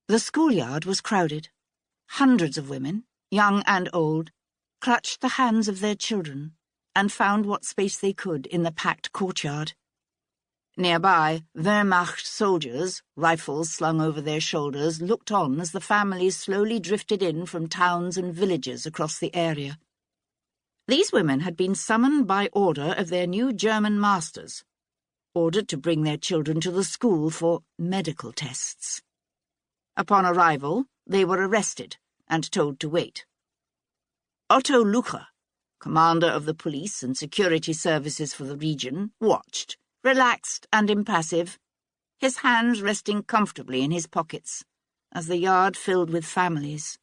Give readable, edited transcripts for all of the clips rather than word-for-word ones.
The schoolyard was crowded. Hundreds of women, young and old, clutched the hands of their children and found what space they could in the packed courtyard. Nearby, Wehrmacht soldiers, rifles slung over their shoulders, looked on as the families slowly drifted in from towns and villages across the area. These women had been summoned by order of their new German masters, ordered to bring their children to the school for medical tests. Upon arrival, they were arrested and told to wait. Otto Lucher, commander of the police and security services for the region, watched, relaxed and impassive, his hands resting comfortably in his pockets, as the yard filled with families.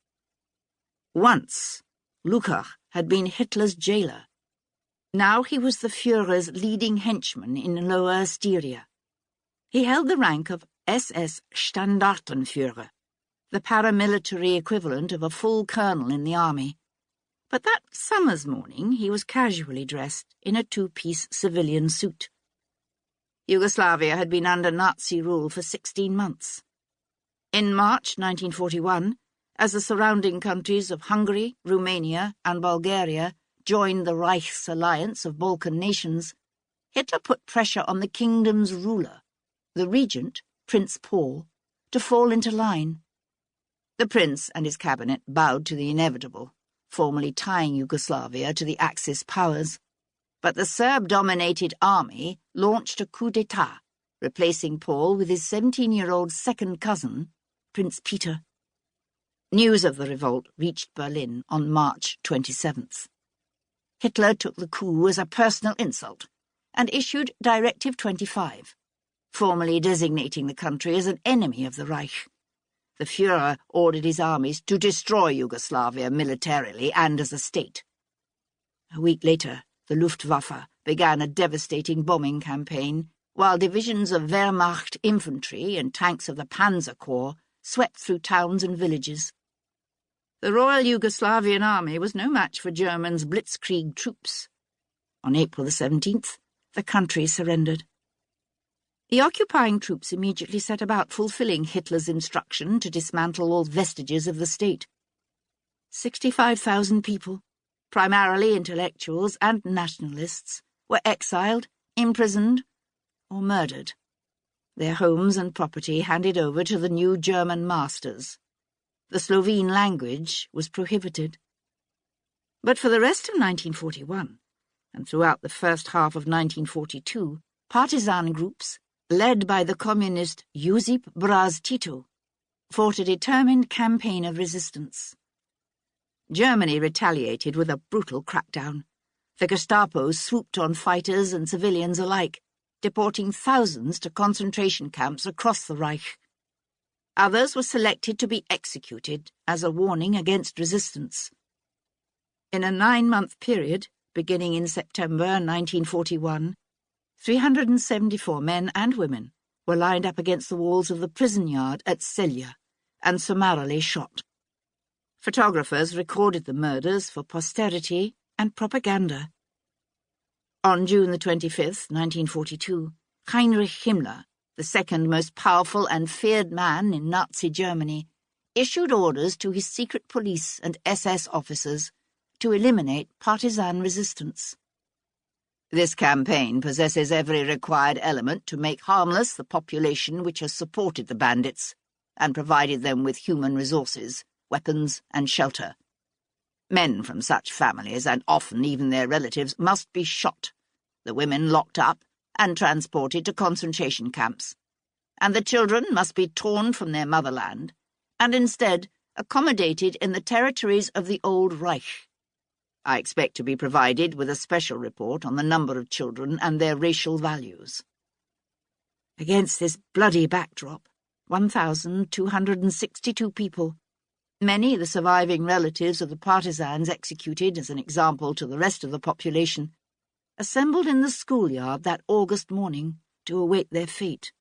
Once, Lucher had been Hitler's jailer. Now he was the Führer's leading henchman in Lower Styria. He held the rank of SS Standartenführer, the paramilitary equivalent of a full colonel in the army. But that summer's morning he was casually dressed in a two-piece civilian suit. Yugoslavia had been under Nazi rule for 16 months. In March 1941, as the surrounding countries of Hungary, Romania, and Bulgaria joined the Reich's alliance of Balkan nations, Hitler put pressure on the kingdom's ruler, the regent, Prince Paul, to fall into line. The prince and his cabinet bowed to the inevitable, formally tying Yugoslavia to the Axis powers. But the Serb-dominated army launched a coup d'etat, replacing Paul with his 17-year-old second cousin, Prince Peter. News of the revolt reached Berlin on March 27th. Hitler took the coup as a personal insult and issued Directive 25, formally designating the country as an enemy of the Reich. The Führer ordered his armies to destroy Yugoslavia militarily and as a state. A week later, the Luftwaffe began a devastating bombing campaign, while divisions of Wehrmacht infantry and tanks of the Panzer Corps swept through towns and villages. The Royal Yugoslavian Army was no match for Germans' blitzkrieg troops. On April the 17th, the country surrendered. The occupying troops immediately set about fulfilling Hitler's instruction to dismantle all vestiges of the state. 65,000 people, primarily intellectuals and nationalists, were exiled, imprisoned, or murdered, their homes and property handed over to the new German masters. The Slovene language was prohibited. But for the rest of 1941, and throughout the first half of 1942, partisan groups, led by the communist Josip Broz Tito, fought a determined campaign of resistance. Germany retaliated with a brutal crackdown. The Gestapo swooped on fighters and civilians alike, deporting thousands to concentration camps across the Reich. Others were selected to be executed as a warning against resistance. In a 9-month period, beginning in September 1941, 374 men and women were lined up against the walls of the prison yard at Celje and summarily shot. Photographers recorded the murders for posterity and propaganda. On June the 25th, 1942, Heinrich Himmler, the second most powerful and feared man in Nazi Germany, issued orders to his secret police and SS officers to eliminate partisan resistance. This campaign possesses every required element to make harmless the population which has supported the bandits and provided them with human resources, weapons and shelter. Men from such families, and often even their relatives, must be shot, the women locked up and transported to concentration camps, and the children must be torn from their motherland and instead accommodated in the territories of the old Reich. I expect to be provided with a special report on the number of children and their racial values. Against this bloody backdrop, 1,262 people, many the surviving relatives of the partisans executed as an example to the rest of the population, assembled in the schoolyard that August morning to await their fate.